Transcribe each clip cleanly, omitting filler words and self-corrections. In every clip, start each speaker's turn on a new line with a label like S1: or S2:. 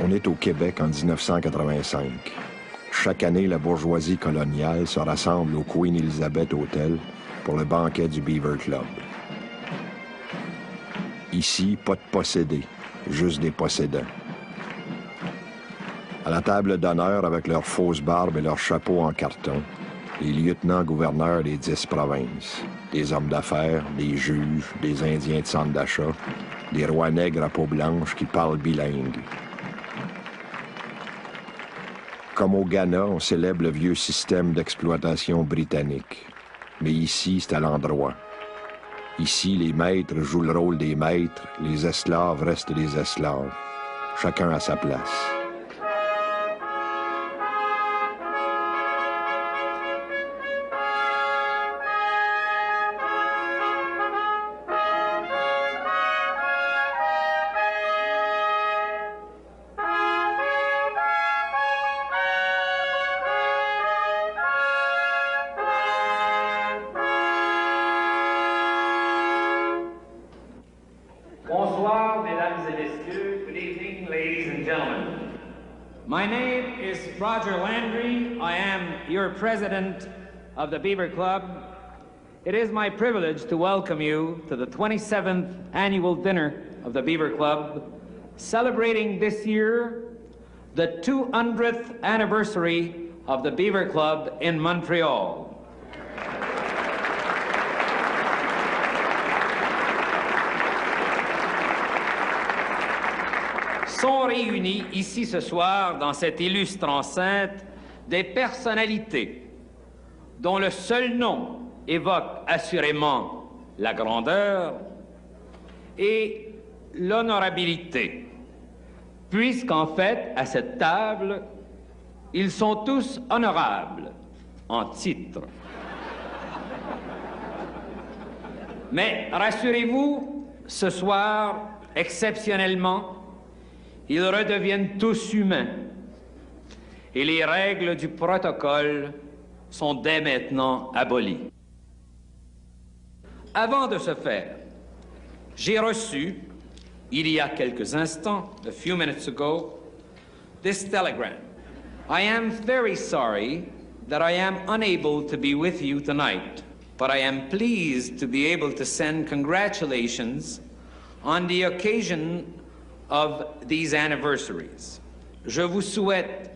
S1: On est au Québec en 1985. Chaque année, la bourgeoisie coloniale se rassemble au Queen Elizabeth Hotel pour le banquet du Beaver Club. Ici, pas de possédés, juste des possédants. À la table d'honneur, avec leurs fausses barbes et leurs chapeaux en carton, les lieutenants-gouverneurs des 10 provinces, des hommes d'affaires, des juges, des Indiens de centre d'achat, des rois nègres à peau blanche qui parlent bilingue. Comme au Ghana, on célèbre le vieux système d'exploitation britannique. Mais ici, c'est à l'endroit. Ici, les maîtres jouent le rôle des maîtres, les esclaves restent des esclaves. Chacun à sa place.
S2: Bonsoir, mesdames et messieurs. Good evening, ladies and gentlemen. My name is Roger Landry. I am your president of the Beaver Club. It is my privilege to welcome you to the 27th annual dinner of the Beaver Club, celebrating this year the 200th anniversary of the Beaver Club in Montreal. Sont réunis ici ce soir dans cette illustre enceinte des personnalités dont le seul nom évoque assurément la grandeur et l'honorabilité, puisqu'en fait, à cette table, ils sont tous honorables en titre. Mais rassurez-vous, ce soir, exceptionnellement, ils redeviennent tous humains et les règles du protocole sont dès maintenant abolies. Avant de ce faire, j'ai reçu, il y a quelques instants, a few minutes ago, this telegram. I am very sorry that I am unable to be with you tonight, but I am pleased to be able to send congratulations on the occasion of these anniversaries. Je vous souhaite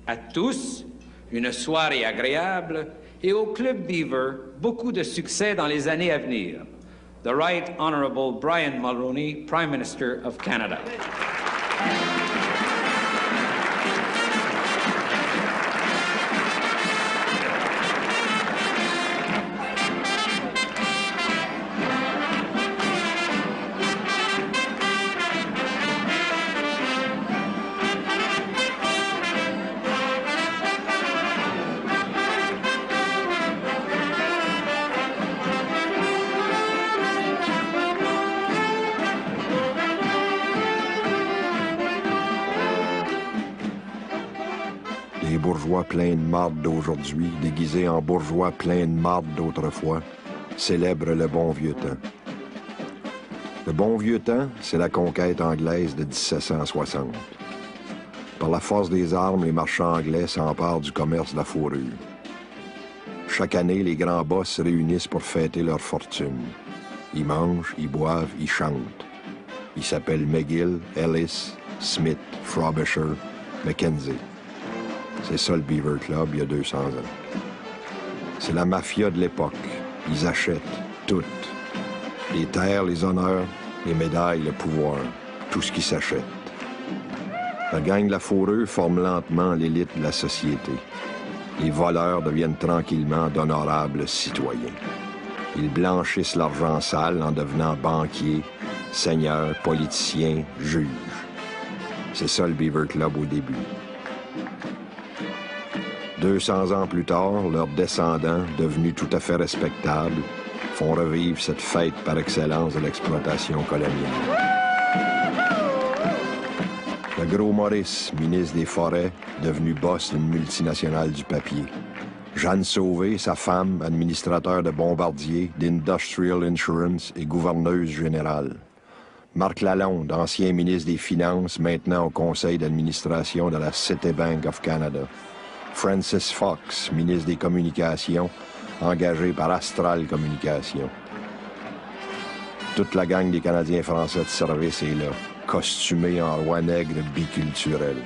S2: à tous une soirée agréable et au Club Beaver beaucoup de succès dans les années à venir. The Right Honorable Brian Mulroney, Prime Minister of Canada.
S1: Les bourgeois pleins de marde d'aujourd'hui, déguisés en bourgeois pleins de marde d'autrefois, célèbrent le bon vieux temps. Le bon vieux temps, c'est la conquête anglaise de 1760. Par la force des armes, les marchands anglais s'emparent du commerce de la fourrure. Chaque année, les grands boss se réunissent pour fêter leur fortune. Ils mangent, ils boivent, ils chantent. Ils s'appellent McGill, Ellis, Smith, Frobisher, Mackenzie. C'est ça le Beaver Club il y a 200 ans. C'est la mafia de l'époque. Ils achètent tout. Les terres, les honneurs, les médailles, le pouvoir. Tout ce qui s'achète. La gang de la fourrure forme lentement l'élite de la société. Les voleurs deviennent tranquillement d'honorables citoyens. Ils blanchissent l'argent sale en devenant banquiers, seigneurs, politiciens, juges. C'est ça le Beaver Club au début. 200 ans plus tard, leurs descendants, devenus tout à fait respectables, font revivre cette fête par excellence de l'exploitation coloniale. Le gros Maurice, ministre des Forêts, devenu boss d'une multinationale du papier. Jeanne Sauvé, sa femme, administrateur de Bombardier, d'Industrial Insurance et gouverneuse générale. Marc Lalonde, ancien ministre des Finances, maintenant au conseil d'administration de la Citibank of Canada. Francis Fox, ministre des Communications, engagé par Astral Communications. Toute la gang des Canadiens français de service est là, costumés en roi nègre biculturel.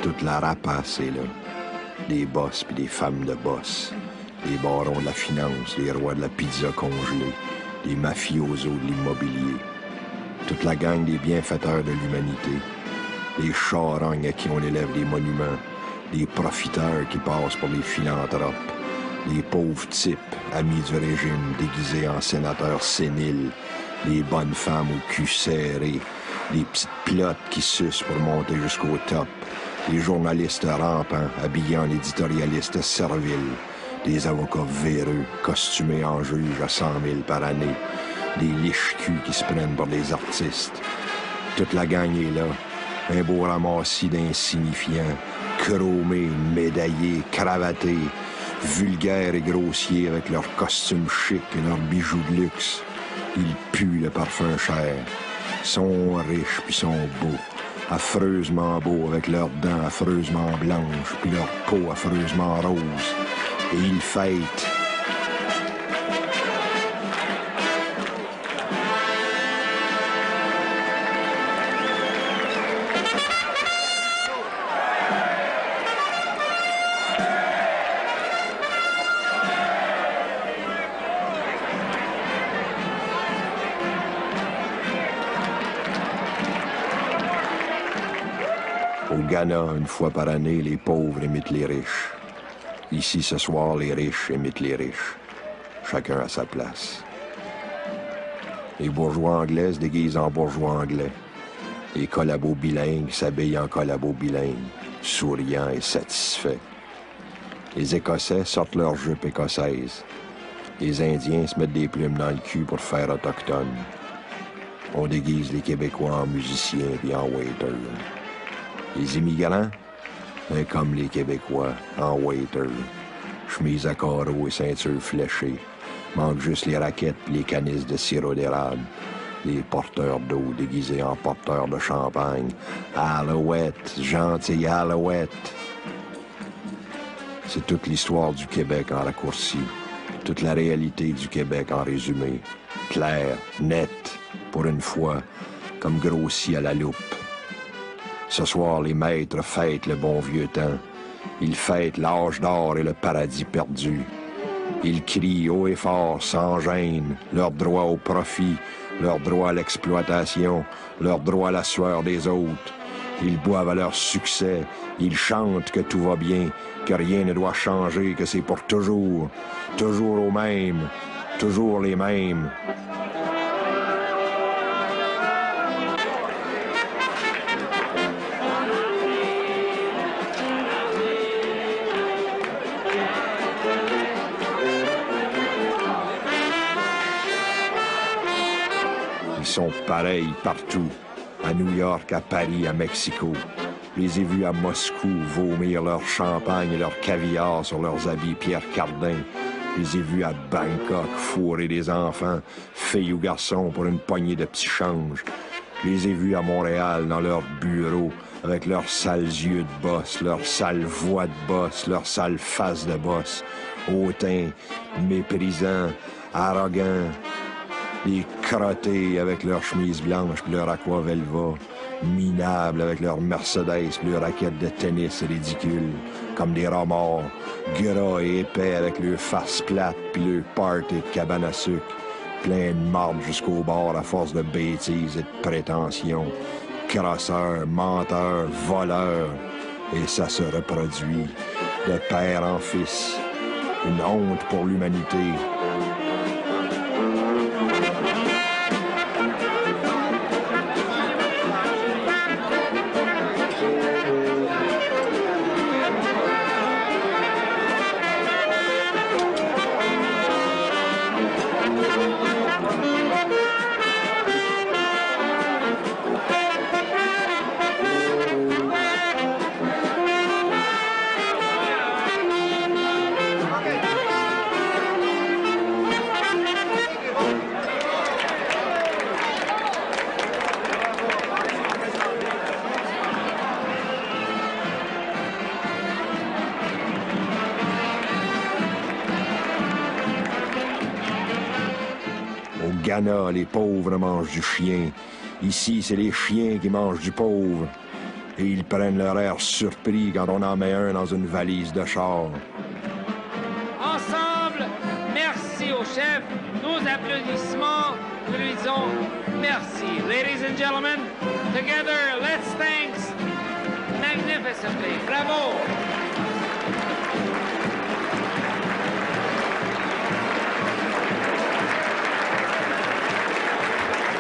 S1: Toute la rapace est là. Des boss puis des femmes de boss. Les barons de la finance, les rois de la pizza congelée, les mafiosos de l'immobilier. Toute la gang des bienfaiteurs de l'humanité. Les charognes à qui on élève des monuments. Les profiteurs qui passent pour les philanthropes. Les pauvres types, amis du régime, déguisés en sénateurs séniles. Les bonnes femmes au cul serré. Les petites pilotes qui sucent pour monter jusqu'au top. Les journalistes rampants, habillés en éditorialistes serviles, des avocats véreux, costumés en juges à 100 000 par année, des liches-culs qui se prennent pour des artistes. Toute la gang est là, un beau ramassis d'insignifiants, chromés, médaillés, cravatés, vulgaires et grossiers avec leurs costumes chics et leurs bijoux de luxe. Ils puent le parfum cher, sont riches puis sont beaux. Affreusement beaux avec leurs dents affreusement blanches, puis leur peau affreusement rose. Et ils fêtent. Au Ghana, une fois par année, les pauvres imitent les riches. Ici, ce soir, les riches imitent les riches. Chacun à sa place. Les bourgeois anglais se déguisent en bourgeois anglais. Les collabos bilingues s'habillent en collabos bilingues, souriants et satisfaits. Les Écossais sortent leurs jupes écossaises. Les Indiens se mettent des plumes dans le cul pour faire autochtone. On déguise les Québécois en musiciens et en waiters. Les immigrants, comme les Québécois, en waiter, chemise à carreaux et ceinture fléchée, manque juste les raquettes et les canisses de sirop d'érable, les porteurs d'eau déguisés en porteurs de champagne, Alouette, gentille Alouette. C'est toute l'histoire du Québec en raccourci, toute la réalité du Québec en résumé, claire, nette, pour une fois, comme grossi à la loupe. Ce soir, les maîtres fêtent le bon vieux temps. Ils fêtent l'âge d'or et le paradis perdu. Ils crient haut et fort, sans gêne, leur droit au profit, leur droit à l'exploitation, leur droit à la sueur des autres. Ils boivent à leur succès, ils chantent que tout va bien, que rien ne doit changer, que c'est pour toujours, toujours aux mêmes, toujours les mêmes. Ils sont pareils partout, à New York, à Paris, à Mexico. Je les ai vus à Moscou vomir leur champagne et leur caviar sur leurs habits Pierre Cardin. Je les ai vus à Bangkok fourrer des enfants, filles ou garçons, pour une poignée de petits changes. Je les ai vus à Montréal, dans leurs bureaux, avec leurs sales yeux de boss, leurs sales voix de boss, leurs sales faces de boss, hautains, méprisants, arrogants. Les crottés avec leurs chemises blanches puis leur aquavelva, minables avec leurs Mercedes puis leurs raquettes de tennis ridicules, comme des rats morts, gras et épais avec leurs faces plates puis leurs party de cabane à sucre, plein de marde jusqu'au bord à force de bêtises et de prétentions, crosseurs, menteurs, voleurs, et ça se reproduit de père en fils, une honte pour l'humanité. Ghana, les pauvres mangent du chien. Ici, c'est les chiens qui mangent du pauvre. Et ils prennent leur air surpris quand on en met un dans une valise de char.
S2: Ensemble, merci au chef. Nos applaudissements, nous lui disons merci. Ladies and gentlemen, together, let's thank magnificently. Bravo!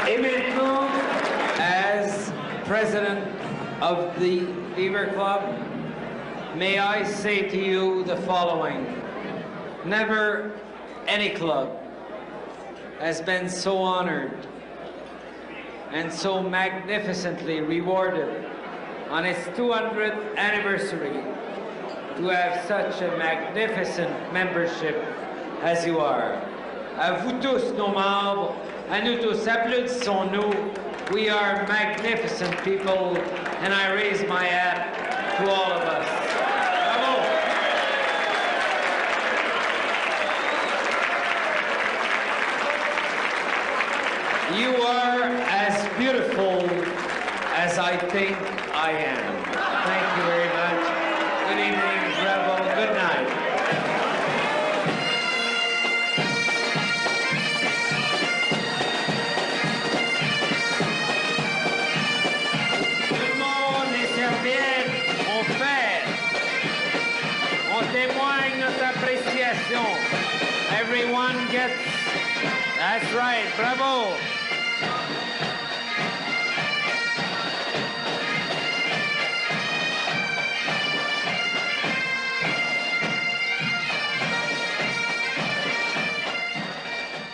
S2: Et maintenant, as president of the Beaver Club, may I say to you the following. Never any club has been so honored and so magnificently rewarded on its 200th anniversary to have such a magnificent membership as you are. À vous tous, nos membres, à nous tous, applaudissons-nous. We are magnificent people, and I raise my hat to all of us. Bravo! You are as beautiful as I think I am. Thank you very much. Good evening, Bravo. Good night. Everyone gets... That's right, bravo!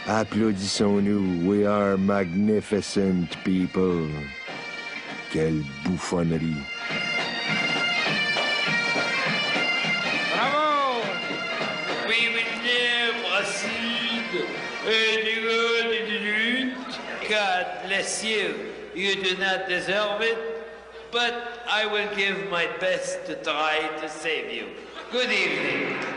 S1: Applaudissons-nous. We are magnificent people. Quelle bouffonnerie.
S2: God bless you. You do not deserve it, but I will give my best to try to save you. Good evening.